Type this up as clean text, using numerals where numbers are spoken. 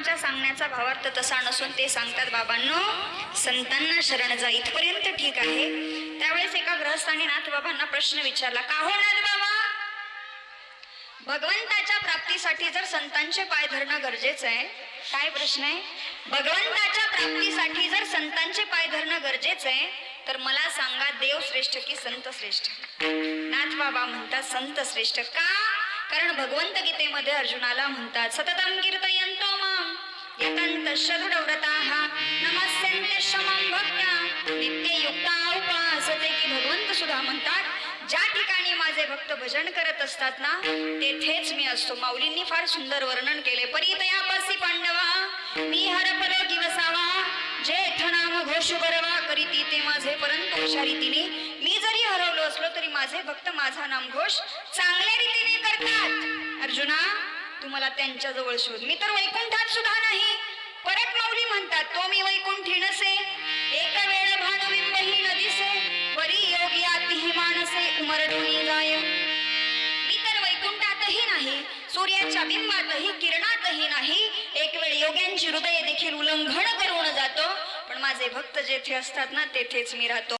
महाराजांच्या सांगण्याचा भावार्थ तसा नसून ते सांगतात बाबांनो संतांना शरण जा, इथपर्यंत ठीक आहे. त्यावेळेस एका गृहस्थाने नाथ बाबांना प्रश्न विचारला, का हो नाथ बाबा, भगवंताच्या प्राप्तीसाठी जर संतांचे पाय धरणं गरजेचं आहे. काय प्रश्न आहे? भगवंताच्या प्राप्तीसाठी जर संतांचे पाय धरणं गरजेचं आहे तर मला सांगा, देव श्रेष्ठ की संत श्रेष्ठ? नाथ बाबा म्हणतात संत श्रेष्ठ. का? कारण भगवंत गीतेमध्ये अर्जुनाला म्हणतात सततम कीर्तयन्तो मां यतन्तश्च दृढव्रताः नमस्यन्ते शमं भक्त्या नित्ययुक्ता उपासते. की भगवंत सुद्धा म्हणतात ज्या ठिकाणी माझे भक्त भजन करत असतात ना तेथेच मी असतो. माऊलींनी फार सुंदर वर्णन केले. परितयापसी पांडवा मी हरपलो वसावा जेथ नाम घोष बरवा करीती ते माझे परंतु अशा रीतीने मी जरी हरवलो असलो तरी माझे भक्त माझा नामघोष चांगल्या रीतीने करतात. अर्जुना तू मला त्यांच्या जवळ शोध. मी तर वैकुंठात सुद्धा नाही. परत माऊली म्हणतात तो मी वैकुंठी नसे एक वेळ भानुबिंबही न दिसे वरी योगी आतिही मानसे उमरडून जाय. मी तर वैकुंठातही नाही, सूर्याच्या बिंबातही किरणातही नाही. एक वेळ योग्यांची हृदय देखील उल्लंघन करून जातो, पण माझे भक्त जेथे असतात ना तेथेच मी राहतो.